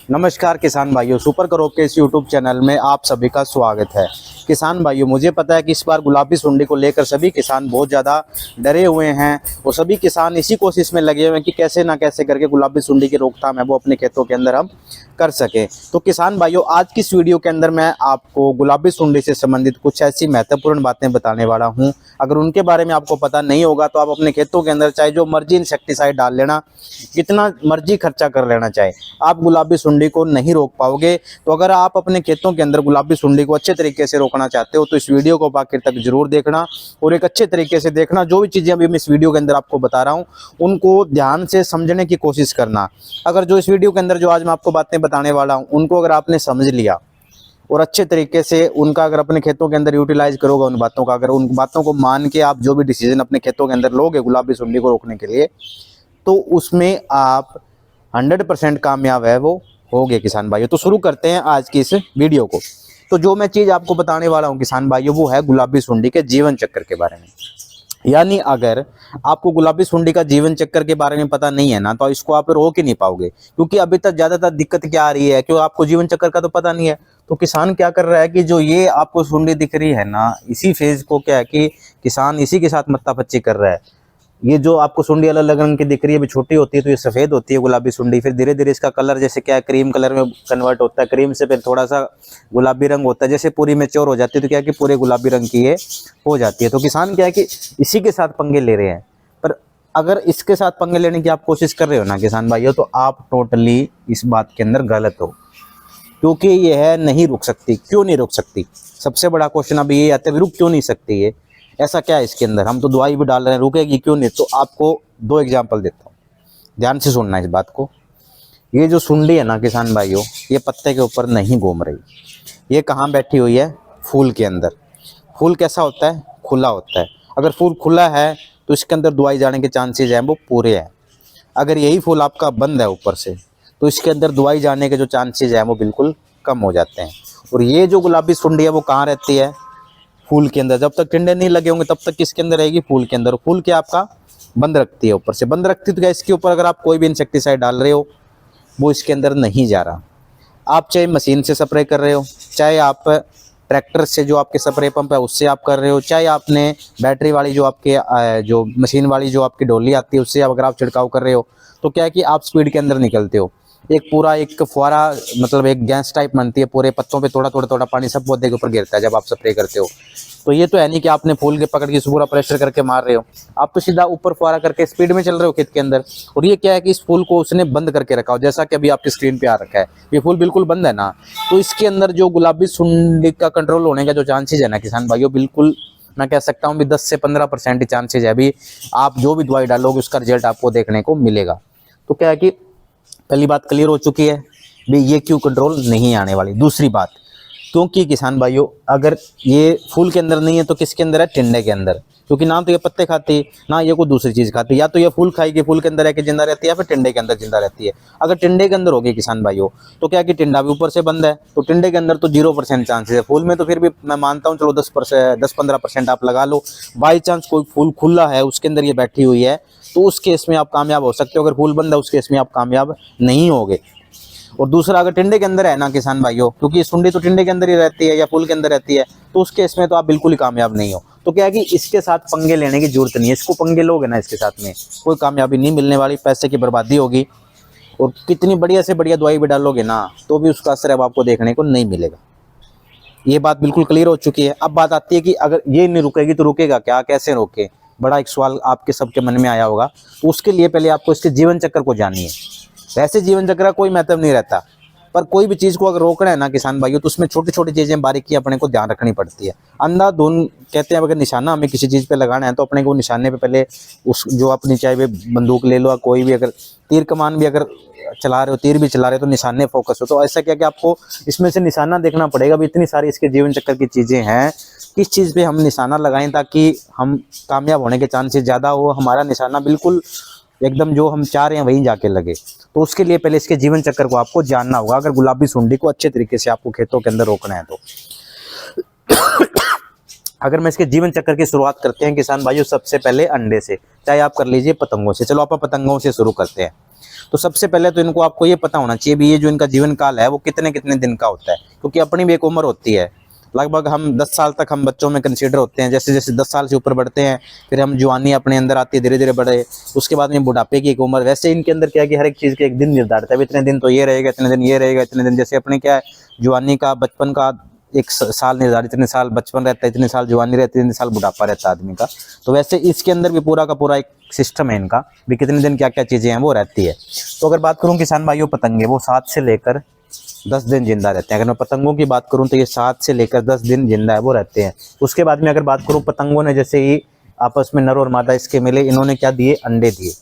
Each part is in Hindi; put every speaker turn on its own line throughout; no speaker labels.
नमस्कार किसान भाइयों, सुपर क्रॉप के इस यूट्यूब चैनल में आप सभी का स्वागत है। किसान भाइयों, मुझे पता है कि इस बार गुलाबी सुंडी को लेकर सभी किसान बहुत ज़्यादा डरे हुए हैं और सभी किसान इसी कोशिश में लगे हुए हैं कि कैसे ना कैसे करके गुलाबी सुंडी की रोकथाम है वो अपने खेतों के अंदर हम कर सकें। तो किसान भाइयों, आज की इस वीडियो के अंदर मैं आपको गुलाबी सुंडी से संबंधित कुछ ऐसी महत्वपूर्ण बातें बताने वाला हूँ। अगर उनके बारे में आपको पता नहीं होगा तो आप अपने खेतों के अंदर चाहे जो मर्जी इंसेक्टिसाइड डाल लेना, कितना मर्जी खर्चा कर लेना, चाहे आप गुलाबी सुंडी को नहीं रोक पाओगे। तो अगर आप अपने खेतों के अंदर गुलाबी सुंडी को अच्छे तरीके से रोकना चाहते हो तो इस वीडियो को आखिर तक जरूर देखना और एक अच्छे तरीके से देखना। जो भी चीज़ें अभी मैं इस वीडियो के अंदर आपको बता रहा हूँ उनको ध्यान से समझने की कोशिश करना। अगर जो इस वीडियो के अंदर जो आज मैं आपको बातें बताने वाला हूँ उनको अगर आपने समझ लिया और अच्छे तरीके से उनका अगर अपने खेतों के अंदर यूटिलाइज करोगे, उन बातों का अगर उन बातों को मान के आप जो भी डिसीजन अपने खेतों के अंदर लोगे गुलाबी सुंडी को रोकने के लिए, तो उसमें आप 100% कामयाब है वो होगे किसान भाइयों। तो शुरू करते हैं आज की इस वीडियो को। तो जो मैं चीज़ आपको बताने वाला हूँ किसान भाइयों वो है गुलाबी सुंडी के जीवन चक्र के बारे में। यानी अगर आपको गुलाबी सुंडी का जीवन चक्र के बारे में पता नहीं है ना तो इसको आप रोक ही नहीं पाओगे, क्योंकि अभी तक ज़्यादातर दिक्कत क्या आ रही है, क्यों आपको जीवन चक्र का तो पता नहीं है। तो किसान क्या कर रहा है कि जो ये आपको सुंडी दिख रही है ना, इसी फेज को क्या है कि किसान इसी के साथ मत्तापच्ची कर रहा है। ये जो आपको सुंडी अलग अलग रंग की दिख रही है, अभी छोटी होती है तो ये सफ़ेद होती है गुलाबी सुंडी, फिर धीरे धीरे इसका कलर जैसे क्या है क्रीम कलर में कन्वर्ट होता है, क्रीम से फिर थोड़ा सा गुलाबी रंग होता है, जैसे पूरी मैच्योर हो जाती है तो क्या है कि पूरे गुलाबी रंग की ये हो जाती है। तो किसान क्या है कि इसी के साथ पंगे ले रहे हैं। पर अगर इसके साथ पंगे लेने की आप कोशिश कर रहे हो ना किसान भाइयों, तो आप टोटली इस बात के अंदर गलत हो, क्योंकि यह नहीं रुक सकती। क्यों नहीं रुक सकती? सबसे बड़ा क्वेश्चन अभी ये आता है, रुक क्यों नहीं सकती है? ऐसा क्या है इसके अंदर? हम तो दवाई भी डाल रहे हैं, रुकेगी क्यों नहीं? तो आपको दो एग्जांपल देता हूँ, ध्यान से सुनना इस बात को। ये जो सुंडी है ना किसान भाइयों, ये पत्ते के ऊपर नहीं घूम रही, ये कहाँ बैठी हुई है? फूल के अंदर। फूल कैसा होता है? खुला होता है। अगर फूल खुला है तो इसके अंदर दवाई जाने के चांसेज हैं वो पूरे हैं। अगर यही फूल आपका बंद है ऊपर से तो इसके अंदर दवाई जाने के जो चांसेज हैं वो बिल्कुल कम हो जाते हैं। और ये जो गुलाबी सुंडी है वो कहाँ रहती है? फूल के अंदर। जब तक टिंडे नहीं लगे होंगे तब तक किसके अंदर रहेगी? फूल के अंदर। फूल क्या आपका बंद रखती है, ऊपर से बंद रखती है। तो क्या इसके ऊपर अगर आप कोई भी इंसेक्टिसाइड डाल रहे हो वो इसके अंदर नहीं जा रहा। आप चाहे मशीन से स्प्रे कर रहे हो, चाहे आप ट्रैक्टर से जो आपके स्प्रे पंप है उससे आप कर रहे हो, चाहे आपने बैटरी वाली जो आपके जो मशीन वाली जो आपकी डोली आती है उससे अगर आप छिड़काव कर रहे हो, तो क्या है कि आप स्पीड के अंदर निकलते हो। एक पूरा एक फुहारा, मतलब एक गैस टाइप बनती है, पूरे पत्तों पे थोड़ा थोड़ा थोड़ा पानी सब पौधे के ऊपर गिरता है जब आप स्प्रे करते हो। तो ये तो है नहीं कि आपने फूल के पकड़ के पूरा प्रेशर करके मार रहे हो, आप तो सीधा ऊपर फुहारा करके स्पीड में चल रहे हो खेत के अंदर। और ये क्या है कि इस फूल को उसने बंद करके रखा हो, जैसा कि अभी आपकी स्क्रीन पे आ रखा है, ये फूल बिल्कुल बंद है ना। तो इसके अंदर जो गुलाबी सुंडी का कंट्रोल होने का जो चांसेज है ना किसान भाइयों, बिल्कुल मैं कह सकता हूँ भी 10 से 15% ही चांसेज है। अभी आप जो भी दवाई डालोगे उसका रिजल्ट आपको देखने को मिलेगा। तो क्या है कि पहली बात क्लियर हो चुकी है भी ये क्यों कंट्रोल नहीं आने वाली। दूसरी बात, क्योंकि किसान भाइयों अगर ये फूल के अंदर नहीं है तो किसके अंदर है? टिंडे के अंदर। क्योंकि ना तो ये पत्ते खाती है ना ये कोई दूसरी चीज़ खाती है, या तो ये फूल खाएगी, फूल के अंदर रह के जिंदा रहती है, या फिर टिंडे के अंदर जिंदा रहती है। अगर टिंडे के अंदर होगी किसान भाइयों तो क्या कि टिंडा भी ऊपर से बंद है, तो टिंडे के अंदर तो 0% चांसेस है। फूल में तो फिर भी मैं मानता हूँ चलो 10-15% आप लगा लो। बाई चांस कोई फूल खुला है उसके अंदर ये बैठी हुई है तो उस केस में आप कामयाब हो सकते हो। अगर फूल बंद है उस केस में आप कामयाब नहीं होगे। और दूसरा, अगर टिंडे के अंदर है ना किसान भाइयों, क्योंकि सुंडी तो टिंडे के अंदर ही रहती है या फूल के अंदर रहती है, तो उस केस में तो आप बिल्कुल ही कामयाब नहीं हो। तो क्या है कि इसके साथ पंगे लेने की जरूरत नहीं है। इसको पंगे लोगे ना इसके साथ में कोई कामयाबी नहीं मिलने वाली, पैसे की बर्बादी होगी। और कितनी बढ़िया से बढ़िया दवाई भी डालोगे ना तो भी उसका असर अब आपको देखने को नहीं मिलेगा। ये बात बिल्कुल क्लियर हो चुकी है। अब बात आती है कि अगर ये नहीं रुकेगी तो रुकेगा क्या, कैसे रोके? बड़ा एक सवाल आपके सबके मन में आया होगा। तो उसके लिए पहले आपको इसके जीवन चक्र को जानिए। वैसे जीवन चक्र का कोई महत्व नहीं रहता, पर कोई भी चीज़ को अगर रोकना है ना किसान भाइयों तो उसमें छोटी छोटी चीज़ें बारीकी अपने को ध्यान रखनी पड़ती है। अंधाधुंध कहते हैं, अगर निशाना हमें किसी चीज़ पे लगाना है तो अपने को निशाने पे पहले उस जो अपनी चाहे वे बंदूक ले लो, कोई भी अगर तीर कमान भी अगर चला रहे हो, तीर भी चला रहे हो तो निशाने फोकस हो। तो ऐसा क्या कि आपको इसमें से निशाना देखना पड़ेगा। भी इतनी सारी इसके जीवन चक्र की चीज़ें हैं, किस चीज़ पे हम निशाना लगाएं ताकि हम कामयाब होने के चांसेस ज़्यादा हो, हमारा निशाना बिल्कुल एकदम जो हम चाह रहे हैं वहीं जाके लगे। तो उसके लिए पहले इसके जीवन चक्र को आपको जानना होगा अगर गुलाबी सुंडी को अच्छे तरीके से आपको खेतों के अंदर रोकना है तो। अगर मैं इसके जीवन चक्र की शुरुआत करते हैं किसान भाइयों, सबसे पहले अंडे से, चाहे आप कर लीजिए पतंगों से। चलो आप पतंगों से शुरू करते हैं। तो सबसे पहले तो इनको आपको ये पता होना चाहिए भी ये जो इनका जीवन काल है वो कितने कितने दिन का होता है, क्योंकि अपनी भी एक उम्र होती है। लगभग हम 10 साल तक हम बच्चों में कंसीडर होते हैं, जैसे जैसे 10 साल से ऊपर बढ़ते हैं फिर हम जवानी अपने अंदर आती है, धीरे धीरे बढ़े, उसके बाद में बुढ़ापे की एक उम्र। वैसे इनके अंदर क्या है कि हर एक चीज़ के एक दिन निर्धारित है, इतने दिन तो ये रहेगा, इतने दिन ये रहेगा, इतने दिन। जैसे अपने क्या है जवानी का, बचपन का एक साल निर्धारित, इतने साल बचपन रहता है, इतने साल जवानी रहती है, इतने साल बुढ़ापा रहता है आदमी का। तो वैसे इसके अंदर भी पूरा का पूरा एक सिस्टम है इनका भी, कितने दिन क्या क्या चीज़ें हैं वो रहती है। तो अगर बात करूँ किसान भाइयों पतंगे, वो 7 से लेकर 10 दिन जिंदा रहते हैं। अगर मैं पतंगों की बात करूं तो ये 7 से लेकर 10 दिन जिंदा है वो रहते हैं। उसके बाद में अगर बात करूं पतंगों ने जैसे ही आपस में नर और मादा इसके मिले, इन्होंने क्या दिए, अंडे दिए।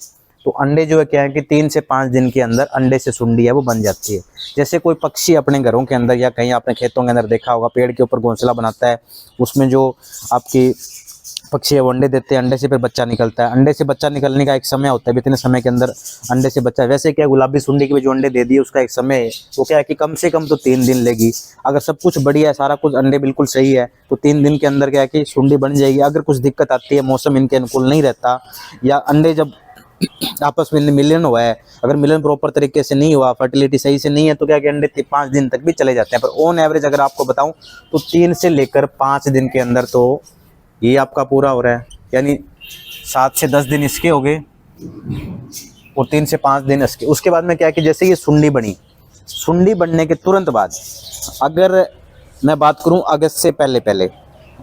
तो अंडे जो है क्या है कि 3 से 5 दिन के अंदर अंडे से सुंडी है वो बन जाती है। जैसे कोई पक्षी अपने घरों के अंदर या कहीं आपने खेतों के अंदर देखा होगा, पेड़ के ऊपर घोंसला बनाता है, उसमें जो आपकी पक्षी है वो अंडे देते हैं, अंडे से फिर बच्चा निकलता है। अंडे से बच्चा निकलने का एक समय होता है, इतने समय के अंदर अंडे से बच्चा। वैसे क्या गुलाबी सुंडी के भी जो अंडे दे दिए उसका एक समय है, वो क्या है कि कम से कम तो 3 दिन लेगी। अगर सब कुछ बढ़िया है, सारा कुछ अंडे बिल्कुल सही है, तो 3 दिन के अंदर क्या है कि सुंडी बन जाएगी। अगर कुछ दिक्कत आती है, मौसम इनके अनुकूल नहीं रहता, या अंडे जब आपस में मिलन हुआ है, अगर मिलन प्रॉपर तरीके से नहीं हुआ, फर्टिलिटी सही से नहीं है, तो क्या कि अंडे 5 दिन तक भी चले जाते हैं। पर ऑन एवरेज अगर आपको बताऊं तो 3 से लेकर 5 दिन के अंदर तो ये आपका पूरा हो रहा है। यानी 7 से 10 दिन इसके हो गए और 3 से 5 दिन इसके। उसके बाद में क्या है कि जैसे ये सुंडी बनी, सुंडी बनने के तुरंत बाद अगर मैं बात करूं अगस्त से पहले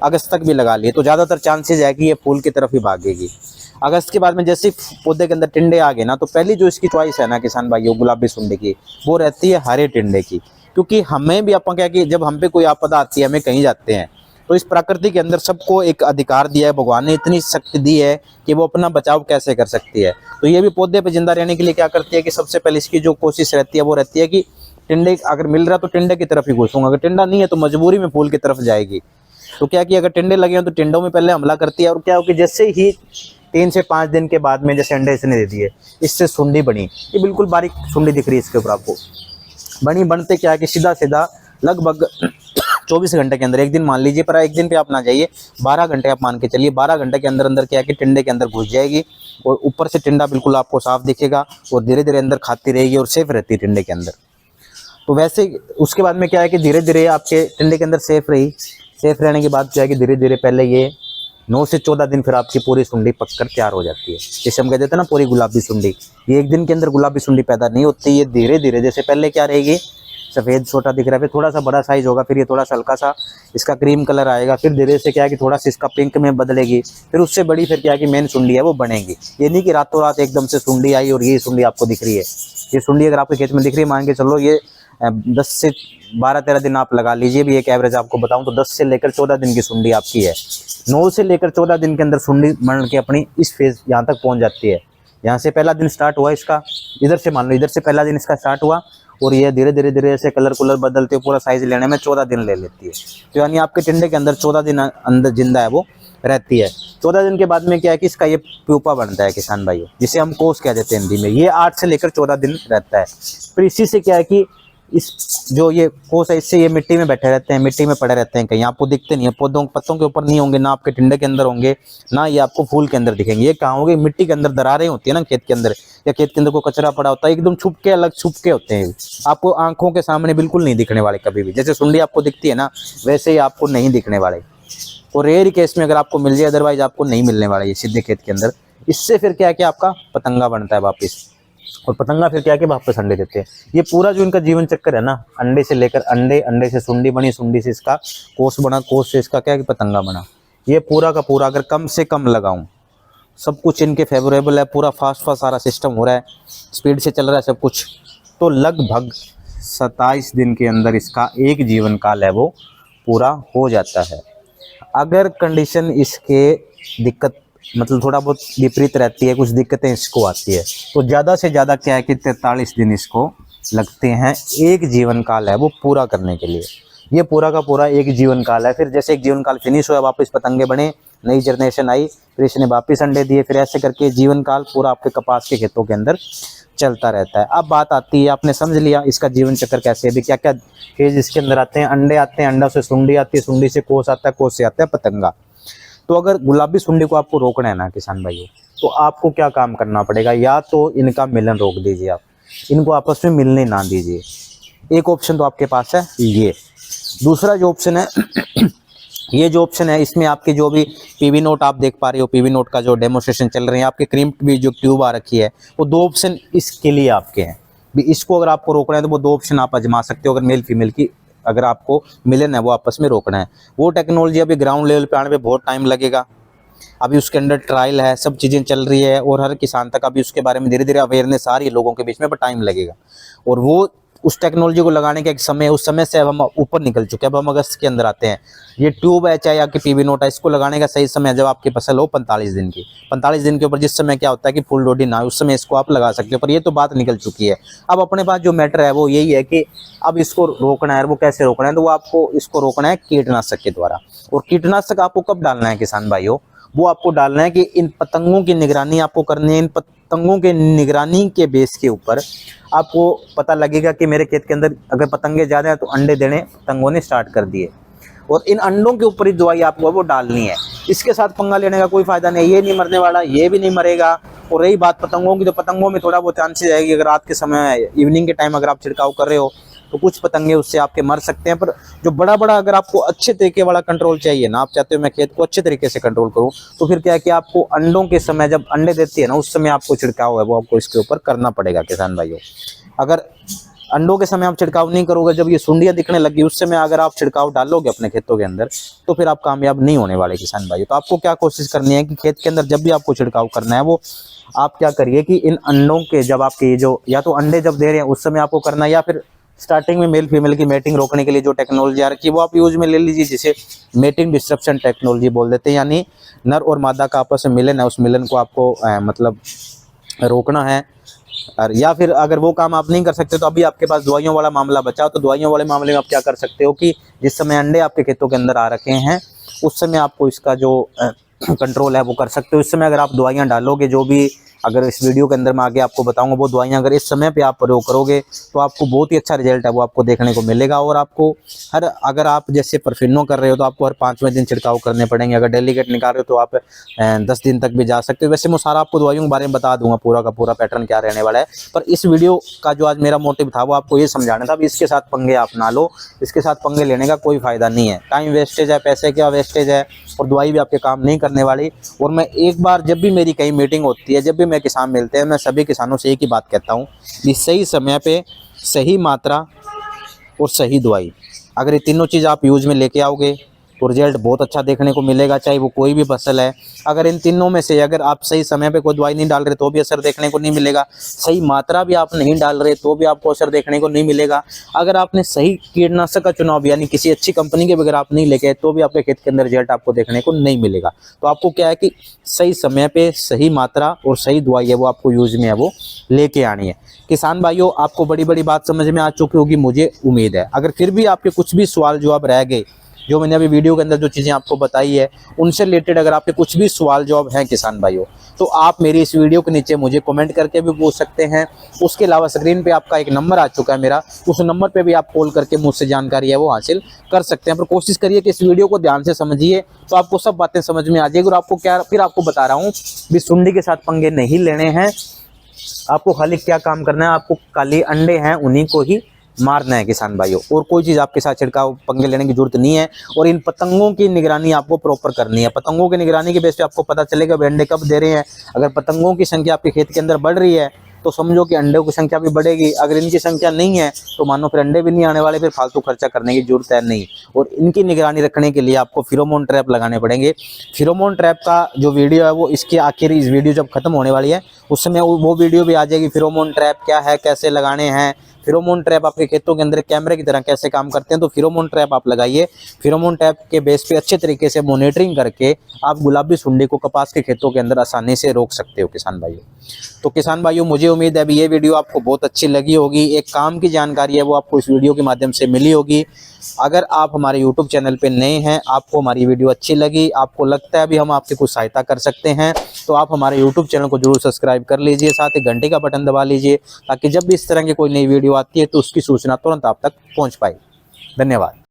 अगस्त तक भी लगा लिए तो ज़्यादातर चांसेस है कि ये फूल की तरफ ही भागेगी। अगस्त के बाद में जैसे पौधे के अंदर टिंडे आ गए ना, तो पहली जो इसकी चॉइस है ना किसान भाइयों गुलाबी सुंडी की, वो रहती है हरे टिंडे की। क्योंकि हमें भी अपन क्या कि जब हम पे कोई आपदा आती है, हमें कहीं जाते हैं, तो इस प्रकृति के अंदर सबको एक अधिकार दिया है, भगवान ने इतनी शक्ति दी है कि वो अपना बचाव कैसे कर सकती है। तो ये भी पौधे पे जिंदा रहने के लिए क्या करती है कि सबसे पहले इसकी जो कोशिश रहती है वो रहती है कि टिंडे अगर मिल रहा तो टिंडे की तरफ ही घुसूंगा, अगर टिंडा नहीं है तो मजबूरी में फूल की तरफ जाएगी। तो क्या कि अगर टिंडे लगे हैं तो टिंडों में पहले हमला करती है। और क्या हो कि जैसे ही 3 से 5 दिन के बाद में जैसे अंडे इसने दे दिए, इससे सुंडी बनी, ये बिल्कुल बारीक सुंडी दिख रही है इसके ऊपर आपको, बनी। बनते क्या है कि सीधा सीधा लगभग 24 घंटे के अंदर, एक दिन मान लीजिए, पर एक दिन पे आप ना जाइए, 12 घंटे आप मान के चलिए, 12 घंटे के अंदर अंदर क्या है कि टिंडे के अंदर घुस जाएगी और ऊपर से टिंडा बिल्कुल आपको साफ दिखेगा और धीरे धीरे अंदर खाती रहेगी और सेफ रहती है टिंडे के अंदर। तो वैसे उसके बाद में क्या है कि धीरे धीरे आपके टिंडे के अंदर सेफ रही, सेफ रहने के बाद क्या है कि धीरे धीरे पहले ये 9 से 14 दिन फिर आपकी पूरी सुंडी पककर तैयार हो जाती है। जैसे हम कहते हैं ना पूरी गुलाबी सुंडी, ये एक दिन के अंदर गुलाबी सुंडी पैदा नहीं होती, ये धीरे धीरे, जैसे पहले क्या रहेगी सफ़ेद छोटा दिख रहा है, फिर थोड़ा सा बड़ा साइज होगा, फिर ये थोड़ा सा हल्का सा इसका क्रीम कलर आएगा, फिर धीरे से क्या है कि थोड़ा सा इसका पिंक में बदलेगी, फिर उससे बड़ी फिर क्या है कि मेन सुंडी है वो बनेगी। ये नहीं कि रातों रात एकदम से सुंडी आई और ये सुंडी आपको दिख रही है। ये सुंडी अगर आपके खेत में दिख रही है, मान के चलो ये 10 से 12-13 दिन आप लगा लीजिए भी, एक एवरेज आपको बताऊं तो 10 से लेकर 14 दिन की सुंडी आपकी है। 9 से लेकर 14 दिन के अंदर सुंडी बन के अपनी इस फेज यहाँ तक पहुँच जाती है। यहाँ से पहला दिन स्टार्ट हुआ इसका, इधर से मान लो इधर से पहला दिन इसका स्टार्ट हुआ और ये धीरे धीरे धीरे ऐसे कलर कुलर बदलते पूरा साइज लेने में 14 दिन ले लेती है। तो यानी आपके टिंडे के अंदर 14 दिन अंदर जिंदा है वो रहती है। 14 दिन के बाद में क्या है कि इसका ये प्यूपा बनता है किसान भाइयों, जिसे हम कोस कह देते हैं हिंदी में। ये 8 से लेकर 14 दिन रहता है। फिर इसी से क्या है कि इस जो ये कोस है, इससे ये मिट्टी में बैठे रहते हैं, मिट्टी में पड़े रहते हैं, कहीं आपको दिखते नहीं है, पौधों पत्तों के ऊपर नहीं होंगे, ना आपके टिंडे के अंदर होंगे, ना ये आपको फूल के अंदर दिखेंगे। ये कहाँ होंगे, मिट्टी के अंदर दरारें होती है ना खेत के अंदर, या खेत के अंदर कोई कचरा पड़ा होता है, एकदम छुपके अलग छुपके होते हैं, आपको आंखों के सामने बिल्कुल नहीं दिखने वाले कभी भी। जैसे सुंडी आपको दिखती है ना, वैसे ही आपको नहीं दिखने वाले। और रेयर केस में अगर आपको मिल जाए, अदरवाइज आपको नहीं मिलने वाला ये सीधे खेत के अंदर। इससे फिर क्या है कि आपका पतंगा बनता है वापस, और पतंगा फिर क्या है कि वापस अंडे देते हैं। ये पूरा जो इनका जीवन चक्कर है ना, अंडे से लेकर अंडे, अंडे से सुंडी बनी, सुंडी से इसका कोस बना, कोस से इसका क्या है कि पतंगा बना। ये पूरा का पूरा अगर कम से कम लगाऊं, सब कुछ इनके फेवरेबल है, पूरा फास्ट फास्ट सारा सिस्टम हो रहा है, स्पीड से चल रहा है सब कुछ, तो लगभग 27 दिन के अंदर इसका एक जीवन काल है वो पूरा हो जाता है। अगर कंडीशन इसके दिक्कत मतलब थोड़ा बहुत विपरीत रहती है, कुछ दिक्कतें इसको आती है, तो ज़्यादा से ज़्यादा क्या है कि 43 दिन इसको लगते हैं एक जीवन काल है वो पूरा करने के लिए। ये पूरा का पूरा एक जीवन काल है। फिर जैसे एक जीवन काल फिनिश हुआ, वापस पतंगे बने, नई जनरेशन आई, फिर इसने वापस अंडे दिए, फिर ऐसे करके जीवन काल पूरा आपके कपास के खेतों के अंदर चलता रहता है। अब बात आती है, आपने समझ लिया इसका जीवन चक्र कैसे है, अभी क्या क्या फेज इसके अंदर आते हैं। अंडे आते हैं, अंडा से सुंडी आती है, सुंडी से कोस आता है, कोस से आता है पतंगा। तो अगर गुलाबी सुंडी को आपको रोकना है ना किसान भाइयों, तो आपको क्या काम करना पड़ेगा, या तो इनका मिलन रोक दीजिए, आप इनको आपस में मिलने ना दीजिए। एक ऑप्शन तो आपके पास है ये। दूसरा जो ऑप्शन है ये जो ऑप्शन है, इसमें आपके जो भी पीवी नोट आप देख पा रहे हो, पीवी नोट का जो डेमोस्ट्रेशन चल रहे हैं, आपके क्रीम भी जो ट्यूब आ रखी है, वो 2 ऑप्शन इसके लिए आपके हैं। इसको अगर आपको रोकना है तो वो 2 ऑप्शन आप आजमा सकते हो। अगर मेल फीमेल की अगर आपको मिलन है वो आपस में रोकना है, वो टेक्नोलॉजी अभी ग्राउंड लेवल पे आने पे बहुत टाइम लगेगा। अभी उसके अंदर ट्रायल है, सब चीज़ें चल रही है, और हर किसान तक अभी उसके बारे में धीरे धीरे अवेयरनेस आ रही है लोगों के बीच में, पर टाइम लगेगा। और वो उस टेक्नोलॉजी को लगाने का एक समय, उस समय से अब हम ऊपर निकल चुके हैं। अब हम अगस्त के अंदर आते हैं। ये ट्यूब है चाहे आपकी पीवी नोट है, इसको लगाने का सही समय जब आपकी फसल हो 45 दिन की। 45 दिन के ऊपर जिस समय क्या होता है कि फुल डोडी ना, उस समय इसको आप लगा सकते हो। पर ये तो बात निकल चुकी है। अब अपने पास जो मैटर है वो यही है कि अब इसको रोकना है। वो कैसे रोकना है, तो वो आपको इसको रोकना है कीटनाशक के द्वारा। और कीटनाशक आपको कब डालना है किसान भाइयों, वो आपको डालना है कि इन पतंगों की निगरानी आपको करनी है। इन पतंगों के निगरानी के बेस के ऊपर आपको पता लगेगा कि मेरे खेत के अंदर अगर पतंगे ज़्यादा हैं तो अंडे देने पतंगों ने स्टार्ट कर दिए, और इन अंडों के ऊपर ही दवाई आपको वो डालनी है। इसके साथ पंगा लेने का कोई फायदा नहीं, ये नहीं मरने वाला, ये भी नहीं मरेगा। और रही बात पतंगों की, तो पतंगों में थोड़ा बहुत चांसेस आएगी। अगर रात के समय इवनिंग के टाइम अगर आप छिड़काव कर रहे हो तो कुछ पतंगे उससे आपके मर सकते हैं। पर जो बड़ा अगर आपको अच्छे तरीके वाला कंट्रोल चाहिए ना, आप चाहते हो मैं खेत को अच्छे तरीके से कंट्रोल करूं, तो फिर क्या है कि आपको अंडों के समय, जब अंडे देती है ना, उस समय आपको छिड़काव है वो आपको इसके ऊपर करना पड़ेगा किसान भाइयों। अगर अंडों के समय आप छिड़काव नहीं करोगे, जब ये सुंडियां दिखने लगी उस समय अगर आप छिड़काव डालोगे अपने खेतों के अंदर, तो फिर आप कामयाब नहीं होने वाले किसान भाइयों। तो आपको क्या कोशिश करनी है कि खेत के अंदर जब भी आपको छिड़काव करना है, वो आप क्या करिए कि इन अंडों के, जब आपके ये जो या तो अंडे जब दे रहे हैं उस समय आपको करना है, या फिर स्टार्टिंग में मेल फीमेल की मेटिंग रोकने के लिए जो टेक्नोलॉजी आ रखी है वो आप यूज में ले लीजिए, जिसे मेटिंग डिस्ट्रप्शन टेक्नोलॉजी बोल देते हैं। यानी नर और मादा का आपस में मिलन है, उस मिलन को आपको मतलब रोकना है। और या फिर अगर वो काम आप नहीं कर सकते तो अभी आपके पास दवाइयों वाला मामला बचा, तो दवाइयों वाले मामले में आप क्या कर सकते हो कि जिस समय अंडे आपके खेतों के अंदर आ रखे हैं उस समय आपको इसका जो कंट्रोल है वो कर सकते हो। इस समय अगर आप दवाइयाँ डालोगे, जो भी अगर इस वीडियो के अंदर मैं आगे आपको बताऊंगा, वो दवाइयाँ अगर इस समय पे आप प्रयोग करोगे तो आपको बहुत ही अच्छा रिजल्ट है वो आपको देखने को मिलेगा। और आपको अगर आप जैसे परफिनो कर रहे हो तो आपको हर 5वें दिन छिड़काव करने पड़ेंगे। अगर डेलीकेट निकाल रहे हो तो आप 10 दिन तक भी जा सकते हो। वैसे मैं सारा आपको दवाइयों के बारे में बता दूंगा, पूरा का पूरा पैटर्न क्या रहने वाला है। पर इस वीडियो का जो आज मेरा मोटिव था वो आपको ये समझाना था, इसके साथ पंगे आप ना लो, इसके साथ पंगे लेने का कोई फायदा नहीं है। टाइम वेस्टेज है, पैसे का वेस्टेज है, और दवाई भी आपके काम नहीं करने वाली। और मैं एक बार जब भी मेरी कहीं मीटिंग होती है, जब भी मैं किसान मिलते हैं, मैं सभी किसानों से एक ही बात कहता हूँ कि सही समय पे सही मात्रा और सही दवाई, अगर ये तीनों चीज़ आप यूज में लेके आओगे तो रिजल्ट बहुत अच्छा देखने को मिलेगा, चाहे वो कोई भी फसल है। अगर इन तीनों में से अगर आप सही समय पे कोई दवाई नहीं डाल रहे तो भी असर देखने को नहीं मिलेगा, सही मात्रा भी आप नहीं डाल रहे तो भी आपको असर देखने को नहीं मिलेगा, अगर आपने सही कीटनाशक का चुनाव यानी किसी अच्छी कंपनी के बगैर आप नहीं लेके तो भी आपके खेत के अंदर रिजल्ट आपको देखने को नहीं मिलेगा। तो आपको क्या है कि सही समय पे सही मात्रा और सही दवाई है वो आपको यूज में है वो लेके आनी है। किसान भाइयों, आपको बड़ी बात समझ में आ चुकी होगी मुझे उम्मीद है। अगर फिर भी आपके कुछ भी सवाल जवाब रह गए, जो मैंने अभी वीडियो के अंदर जो चीज़ें आपको बताई है उनसे रिलेटेड अगर आपके कुछ भी सवाल जवाब हैं किसान भाइयों, तो आप मेरी इस वीडियो के नीचे मुझे कमेंट करके भी पूछ सकते हैं। उसके अलावा स्क्रीन पे आपका एक नंबर आ चुका है मेरा, उस नंबर पे भी आप कॉल करके मुझसे जानकारी है वो हासिल कर सकते हैं। पर कोशिश करिए कि इस वीडियो को ध्यान से समझिए, तो आपको सब बातें समझ में आ जाएगी। और आपको क्या, फिर आपको बता रहा हूँ भी सुंडी के साथ पंगे नहीं लेने हैं, आपको खाली क्या काम करना है, आपको खाली अंडे हैं उन्हीं को ही मारना है किसान भाइयों, और कोई चीज़ आपके साथ छिड़काव पंगे लेने की जरूरत नहीं है। और इन पतंगों की निगरानी आपको प्रॉपर करनी है। पतंगों की निगरानी के बेस पे आपको पता चलेगा वे अंडे कब दे रहे हैं। अगर पतंगों की संख्या आपके खेत के अंदर बढ़ रही है तो समझो कि अंडों की संख्या भी बढ़ेगी। अगर इनकी संख्या नहीं है तो मानो फिर अंडे भी नहीं आने वाले, फिर फालतू खर्चा करने की जरूरत है नहीं। और इनकी निगरानी रखने के लिए आपको फिरोमोन ट्रैप लगाने पड़ेंगे। फिरोमोन ट्रैप का जो वीडियो है वो इसके आखिर, इस वीडियो जब खत्म होने वाली है उस समय वो वीडियो भी आ जाएगी। फिरोमोन ट्रैप क्या है, कैसे लगाने हैं, फिरोमोन ट्रैप आपके खेतों के अंदर कैमरे की तरह कैसे काम करते हैं, तो फिरोमोन ट्रैप आप लगाइए। फिरोमोन ट्रैप के बेस पे अच्छे तरीके से मॉनिटरिंग करके आप गुलाबी सुंडी को कपास के खेतों के अंदर आसानी से रोक सकते हो किसान भाइयों। तो किसान भाइयों, मुझे उम्मीद है अभी ये वीडियो आपको बहुत अच्छी लगी होगी। एक काम की जानकारी है वो आपको इस वीडियो के माध्यम से मिली होगी। अगर आप हमारे यूट्यूब चैनल पे नए हैं, आपको हमारी वीडियो अच्छी लगी, आपको लगता है अभी हम आपकी कुछ सहायता कर सकते हैं, तो आप हमारे यूट्यूब चैनल को जरूर सब्सक्राइब कर लीजिए, साथ ही घंटे का बटन दबा लीजिए, ताकि जब भी इस तरह की कोई नई वीडियो आती है तो उसकी सूचना तुरंत आप तक पहुँच पाए। धन्यवाद।